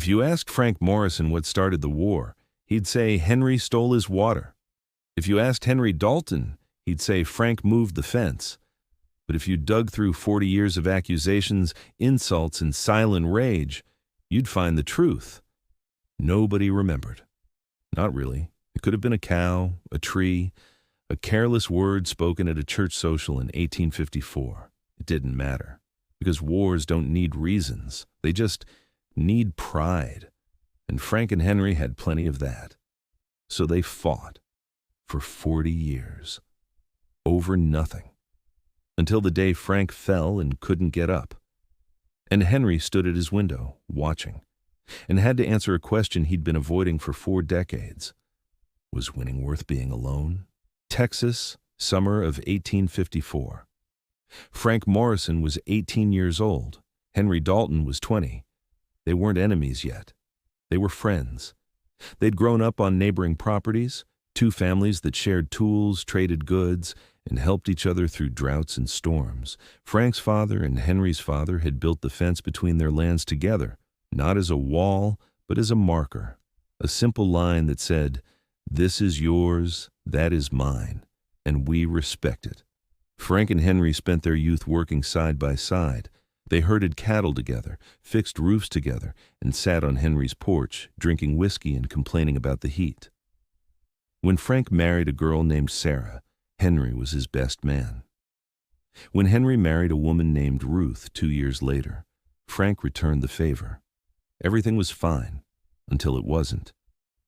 If you asked Frank Morrison what started the war, he'd say Henry stole his water. If you asked Henry Dalton, he'd say Frank moved the fence. But if you dug through 40 years of accusations, insults, and silent rage, you'd find the truth. Nobody remembered. Not really. It could have been a cow, a tree, a careless word spoken at a church social in 1854. It didn't matter, because wars don't need reasons. They just need pride. And Frank and Henry had plenty of that. So they fought for 40 years. Over nothing. Until the day Frank fell and couldn't get up. And Henry stood at his window, watching, and had to answer a question he'd been avoiding for 4 decades. Was winning worth being alone? Texas, summer of 1854. Frank Morrison was 18 years old. Henry Dalton was 20. They weren't enemies yet. They were friends. They'd grown up on neighboring properties, 2 families that shared tools, traded goods, and helped each other through droughts and storms. Frank's father and Henry's father had built the fence between their lands together, not as a wall, but as a marker, a simple line that said, "This is yours, that is mine, and we respect it." Frank and Henry spent their youth working side by side. They herded cattle together, fixed roofs together, and sat on Henry's porch, drinking whiskey and complaining about the heat. When Frank married a girl named Sarah, Henry was his best man. When Henry married a woman named Ruth 2 years later, Frank returned the favor. Everything was fine, until it wasn't.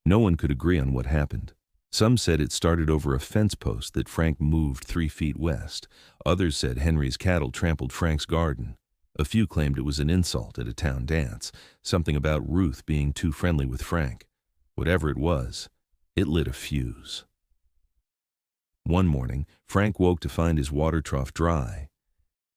No one could agree on what happened. Some said it started over a fence post that Frank moved 3 feet west. Others said Henry's cattle trampled Frank's garden. A few claimed it was an insult at a town dance, something about Ruth being too friendly with Frank. Whatever it was, it lit a fuse. One morning, Frank woke to find his water trough dry.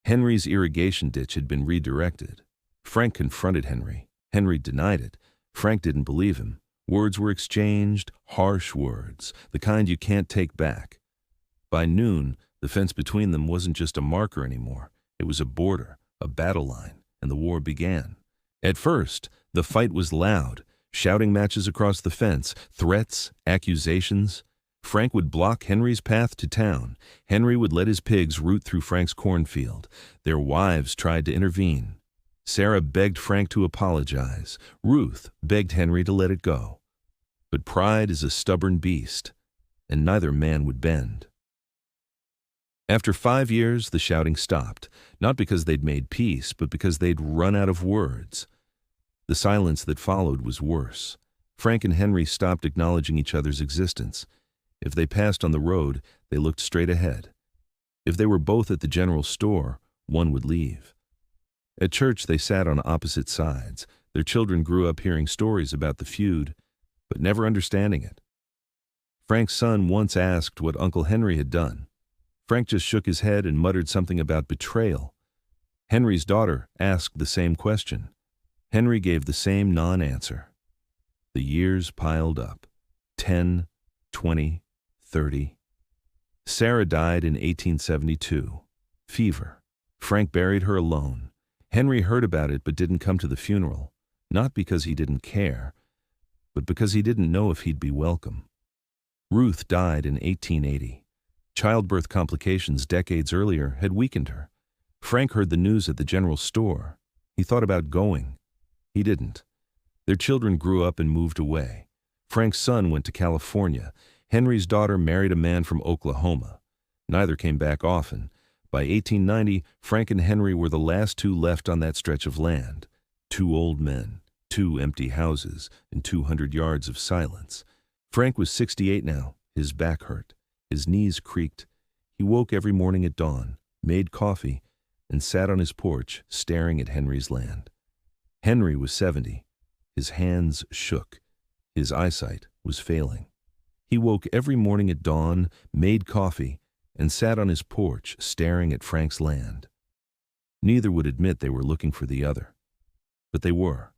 Henry's irrigation ditch had been redirected. Frank confronted Henry. Henry denied it. Frank didn't believe him. Words were exchanged, harsh words, the kind you can't take back. By noon, the fence between them wasn't just a marker anymore. It was a border, a battle line, and the war began. At first, the fight was loud, shouting matches across the fence, threats, accusations. Frank would block Henry's path to town. Henry would let his pigs root through Frank's cornfield. Their wives tried to intervene. Sarah begged Frank to apologize. Ruth begged Henry to let it go. But pride is a stubborn beast, and neither man would bend. After 5 years, the shouting stopped, not because they'd made peace, but because they'd run out of words. The silence that followed was worse. Frank and Henry stopped acknowledging each other's existence. If they passed on the road, they looked straight ahead. If they were both at the general store, one would leave. At church, they sat on opposite sides. Their children grew up hearing stories about the feud, but never understanding it. Frank's son once asked what Uncle Henry had done. Frank just shook his head and muttered something about betrayal. Henry's daughter asked the same question. Henry gave the same non-answer. The years piled up. 10, 20, 30. Sarah died in 1872. Fever. Frank buried her alone. Henry heard about it but didn't come to the funeral, not because he didn't care, but because he didn't know if he'd be welcome. Ruth died in 1880. Childbirth complications decades earlier had weakened her. Frank heard the news at the general store. He thought about going. He didn't. Their children grew up and moved away. Frank's son went to California. Henry's daughter married a man from Oklahoma. Neither came back often. By 1890, Frank and Henry were the last 2 left on that stretch of land. 2 old men, 2 empty houses, and 200 yards of silence. Frank was 68 now. His back hurt. His knees creaked. He woke every morning at dawn, made coffee, and sat on his porch staring at Henry's land. Henry was 70. His hands shook. His eyesight was failing. He woke every morning at dawn, made coffee, and sat on his porch staring at Frank's land. Neither would admit they were looking for the other, but they were.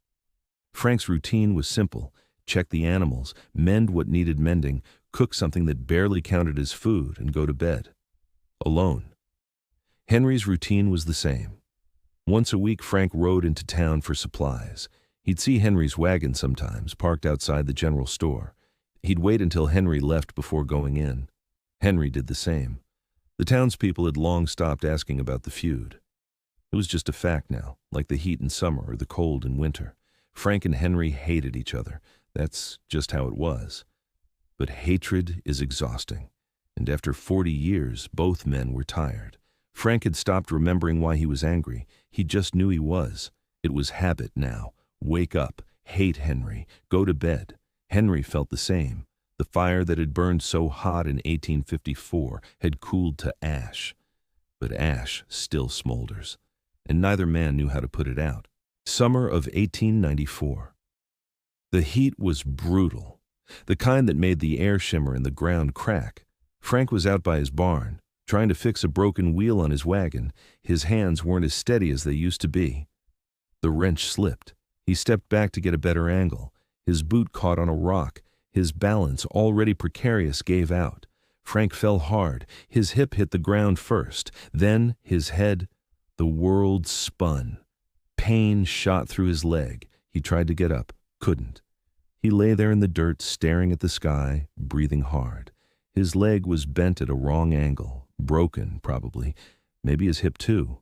Frank's routine was simple: check the animals, mend what needed mending, cook something that barely counted as food, and go to bed. Alone. Henry's routine was the same. Once a week, Frank rode into town for supplies. He'd see Henry's wagon sometimes, parked outside the general store. He'd wait until Henry left before going in. Henry did the same. The townspeople had long stopped asking about the feud. It was just a fact now, like the heat in summer or the cold in winter. Frank and Henry hated each other. That's just how it was. But hatred is exhausting, and after 40 years, both men were tired. Frank had stopped remembering why he was angry. He just knew he was. It was habit now. Wake up, hate Henry, go to bed. Henry felt the same. The fire that had burned so hot in 1854 had cooled to ash. But ash still smolders, and neither man knew how to put it out. Summer of 1894. The heat was brutal, the kind that made the air shimmer and the ground crack. Frank was out by his barn, trying to fix a broken wheel on his wagon. His hands weren't as steady as they used to be. The wrench slipped. He stepped back to get a better angle. His boot caught on a rock. His balance, already precarious, gave out. Frank fell hard. His hip hit the ground first. Then his head. The world spun. Pain shot through his leg. He tried to get up. Couldn't. He lay there in the dirt, staring at the sky, breathing hard. His leg was bent at a wrong angle. Broken, probably. Maybe his hip, too.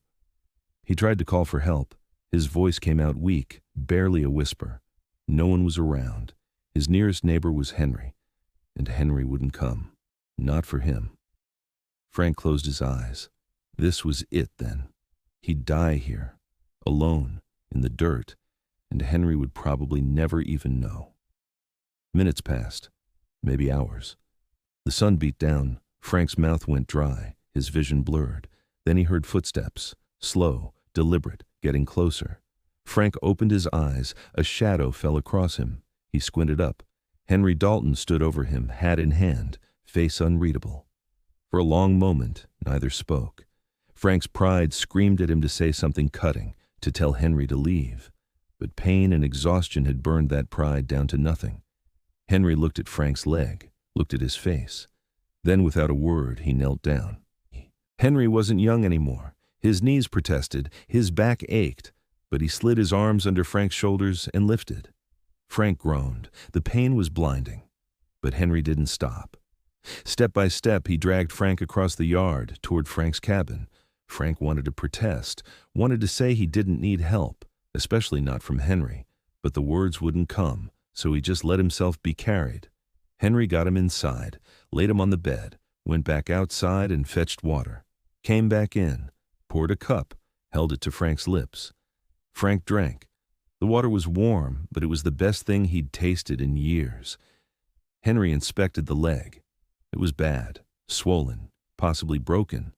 He tried to call for help. His voice came out weak, barely a whisper. No one was around. His nearest neighbor was Henry, and Henry wouldn't come. Not for him. Frank closed his eyes. This was it, then. He'd die here, alone, in the dirt, and Henry would probably never even know. Minutes passed, maybe hours. The sun beat down. Frank's mouth went dry, his vision blurred. Then he heard footsteps, slow, deliberate, getting closer. Frank opened his eyes. A shadow fell across him. He squinted up. Henry Dalton stood over him, hat in hand, face unreadable. For a long moment, neither spoke. Frank's pride screamed at him to say something cutting, to tell Henry to leave. But pain and exhaustion had burned that pride down to nothing. Henry looked at Frank's leg, looked at his face. Then, without a word, he knelt down. Henry wasn't young anymore. His knees protested, his back ached, but he slid his arms under Frank's shoulders and lifted. Frank groaned. The pain was blinding. But Henry didn't stop. Step by step, he dragged Frank across the yard, toward Frank's cabin. Frank wanted to protest, wanted to say he didn't need help, especially not from Henry. But the words wouldn't come, so he just let himself be carried. Henry got him inside, laid him on the bed, went back outside and fetched water. Came back in, poured a cup, held it to Frank's lips. Frank drank. The water was warm, but it was the best thing he'd tasted in years. Henry inspected the leg. It was bad, swollen, possibly broken.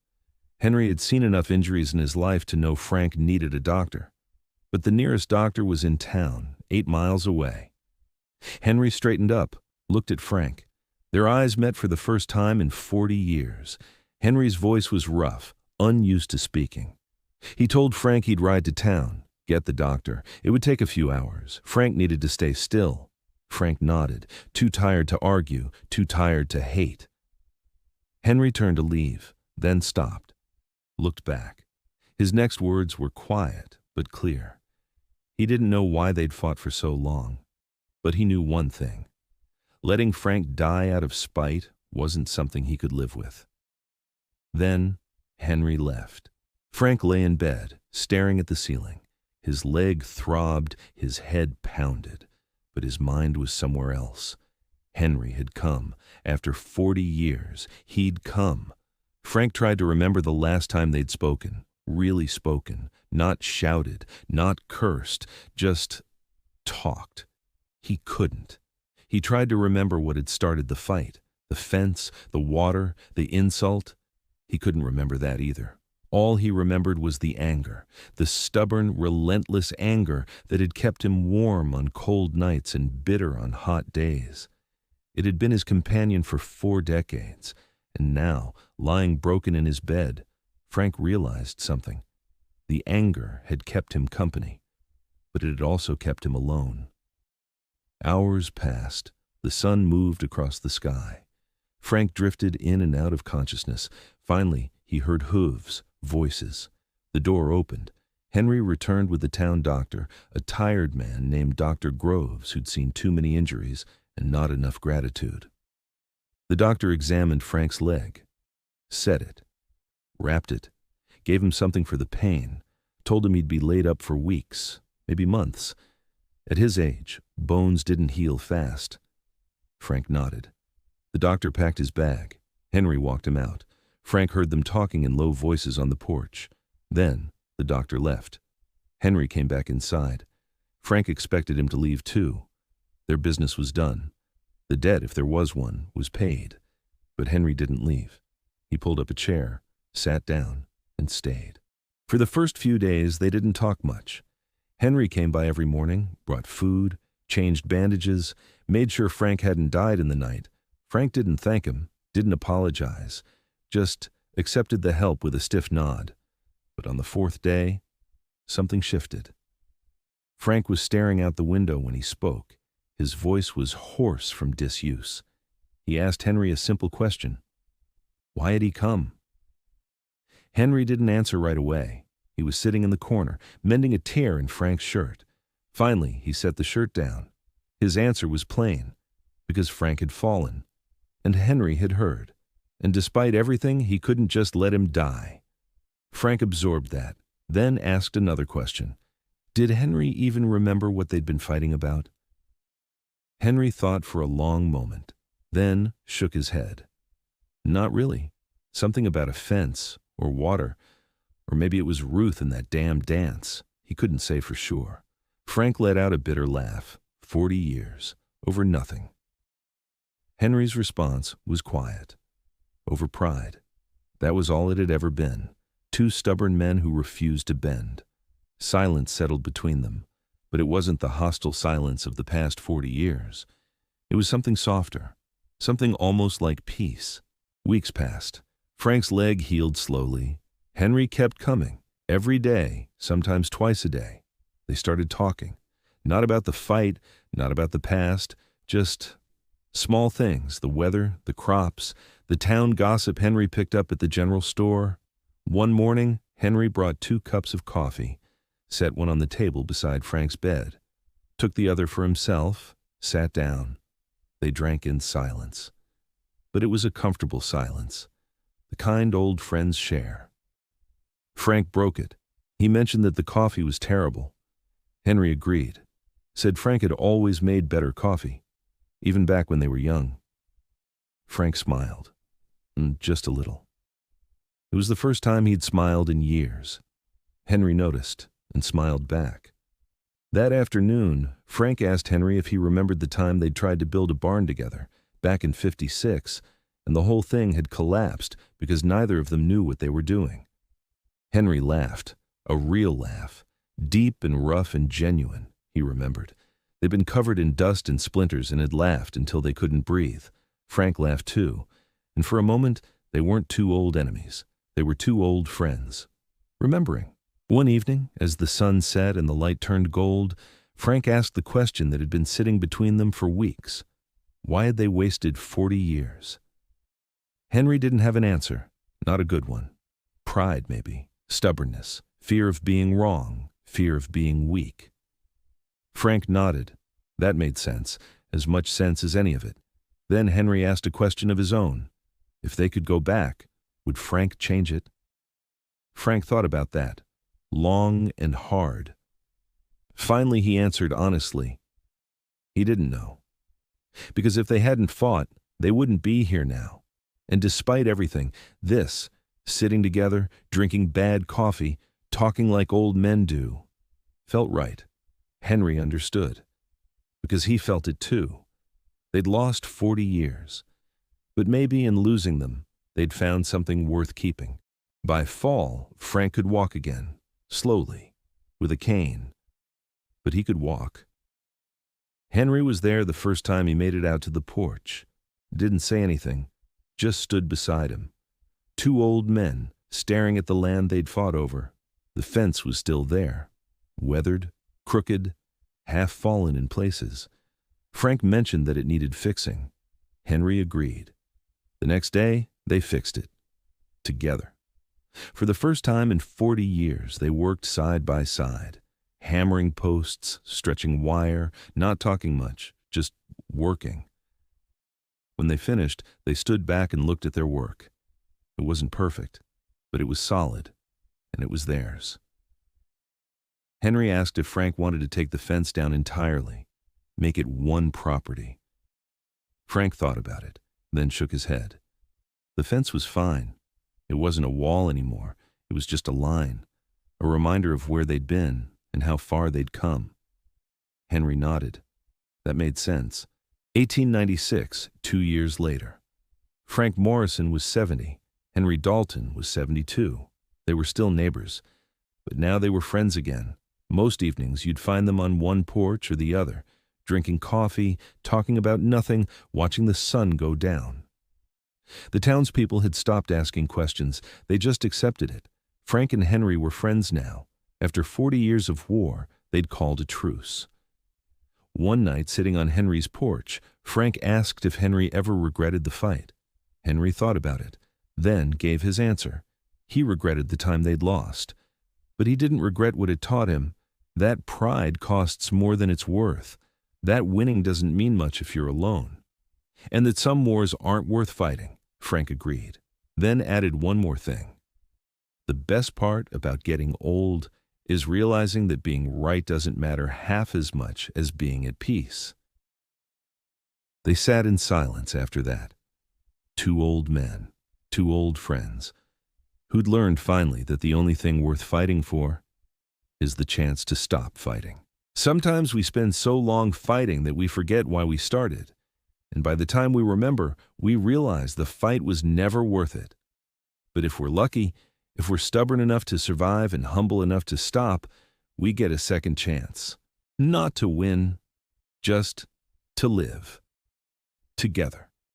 Henry had seen enough injuries in his life to know Frank needed a doctor. But the nearest doctor was in town, 8 miles away. Henry straightened up, looked at Frank. Their eyes met for the first time in 40 years. Henry's voice was rough, unused to speaking. He told Frank he'd ride to town, get the doctor. It would take a few hours. Frank needed to stay still. Frank nodded, too tired to argue, too tired to hate. Henry turned to leave, then stopped, looked back. His next words were quiet but clear. He didn't know why they'd fought for so long, but he knew one thing. Letting Frank die out of spite wasn't something he could live with. Then Henry left. Frank lay in bed, staring at the ceiling. His leg throbbed, his head pounded, but his mind was somewhere else. Henry had come. After 40 years, he'd come. Frank tried to remember the last time they'd spoken, really spoken, not shouted, not cursed, just talked. He couldn't. He tried to remember what had started the fight, the fence, the water, the insult. He couldn't remember that either. All he remembered was the anger, the stubborn, relentless anger that had kept him warm on cold nights and bitter on hot days. It had been his companion for 4 decades, and now, lying broken in his bed, Frank realized something. The anger had kept him company, but it had also kept him alone. Hours passed. The sun moved across the sky. Frank drifted in and out of consciousness. Finally, he heard hooves, voices. The door opened. Henry returned with the town doctor, a tired man named Dr. Groves who'd seen too many injuries and not enough gratitude. The doctor examined Frank's leg, set it, wrapped it, gave him something for the pain, told him he'd be laid up for weeks, maybe months. At his age, bones didn't heal fast. Frank nodded. The doctor packed his bag. Henry walked him out. Frank heard them talking in low voices on the porch. Then the doctor left. Henry came back inside. Frank expected him to leave too. Their business was done. The debt, if there was one, was paid. But Henry didn't leave. He pulled up a chair, sat down, and stayed. For the first few days, they didn't talk much. Henry came by every morning, brought food, changed bandages, made sure Frank hadn't died in the night. Frank didn't thank him, didn't apologize, just accepted the help with a stiff nod. But on the fourth day, something shifted. Frank was staring out the window when he spoke. His voice was hoarse from disuse. He asked Henry a simple question. Why had he come? Henry didn't answer right away. He was sitting in the corner, mending a tear in Frank's shirt. Finally, he set the shirt down. His answer was plain, because Frank had fallen, and Henry had heard. And despite everything, he couldn't just let him die. Frank absorbed that, then asked another question. Did Henry even remember what they'd been fighting about? Henry thought for a long moment, then shook his head. Not really. Something about a fence, or water, or maybe it was Ruth in that damn dance. He couldn't say for sure. Frank let out a bitter laugh. 40 years, over nothing. Henry's response was quiet. Over pride. That was all it had ever been. Two stubborn men who refused to bend. Silence settled between them, but it wasn't the hostile silence of the past 40 years. It was something softer, something almost like peace. Weeks passed. Frank's leg healed slowly. Henry kept coming, every day, sometimes twice a day. They started talking. Not about the fight, not about the past, just small things, the weather, the crops, the town gossip Henry picked up at the general store. One morning, Henry brought 2 cups of coffee, set one on the table beside Frank's bed, took the other for himself, sat down. They drank in silence. But it was a comfortable silence, the kind old friends share. Frank broke it. He mentioned that the coffee was terrible. Henry agreed, said Frank had always made better coffee, even back when they were young. Frank smiled, just a little. It was the first time he'd smiled in years. Henry noticed and smiled back. That afternoon, Frank asked Henry if he remembered the time they'd tried to build a barn together, back in '56, and the whole thing had collapsed because neither of them knew what they were doing. Henry laughed, a real laugh, deep and rough and genuine, he remembered. They'd been covered in dust and splinters and had laughed until they couldn't breathe. Frank laughed too, and for a moment they weren't 2 old enemies. They were 2 old friends. Remembering. One evening, as the sun set and the light turned gold, Frank asked the question that had been sitting between them for weeks. Why had they wasted 40 years? Henry didn't have an answer, not a good one. Pride, maybe. Stubbornness. Fear of being wrong. Fear of being weak. Frank nodded. That made sense, as much sense as any of it. Then Henry asked a question of his own. If they could go back, would Frank change it? Frank thought about that, long and hard. Finally he answered honestly. He didn't know. Because if they hadn't fought, they wouldn't be here now. And despite everything, this, sitting together, drinking bad coffee, talking like old men do, felt right. Henry understood. Because he felt it too. They'd lost 40 years. But maybe in losing them, they'd found something worth keeping. By fall, Frank could walk again, slowly, with a cane. But he could walk. Henry was there the first time he made it out to the porch. Didn't say anything, just stood beside him. 2 old men, staring at the land they'd fought over. The fence was still there, weathered, crooked, half fallen in places. Frank mentioned that it needed fixing. Henry agreed. The next day, they fixed it. Together. For the first time in 40 years, they worked side by side, hammering posts, stretching wire, not talking much, just working. When they finished, they stood back and looked at their work. It wasn't perfect, but it was solid, and it was theirs. Henry asked if Frank wanted to take the fence down entirely, make it one property. Frank thought about it, then shook his head. The fence was fine. It wasn't a wall anymore. It was just a line, a reminder of where they'd been and how far they'd come. Henry nodded. That made sense. 1896, 2 years later. Frank Morrison was 70. Henry Dalton was 72. They were still neighbors, but now they were friends again. Most evenings you'd find them on one porch or the other, drinking coffee, talking about nothing, watching the sun go down. The townspeople had stopped asking questions. They just accepted it. Frank and Henry were friends now. After 40 years of war, they'd called a truce. One night, sitting on Henry's porch, Frank asked if Henry ever regretted the fight. Henry thought about it, then gave his answer. He regretted the time they'd lost. But he didn't regret what it taught him. That pride costs more than it's worth. That winning doesn't mean much if you're alone. And that some wars aren't worth fighting, Frank agreed. Then added one more thing. The best part about getting old is realizing that being right doesn't matter half as much as being at peace. They sat in silence after that. Two old men, two old friends, who'd learned finally that the only thing worth fighting for is the chance to stop fighting. Sometimes we spend so long fighting that we forget why we started, and by the time we remember, we realize the fight was never worth it. But if we're lucky, if we're stubborn enough to survive and humble enough to stop, we get a second chance. Not to win, just to live. Together.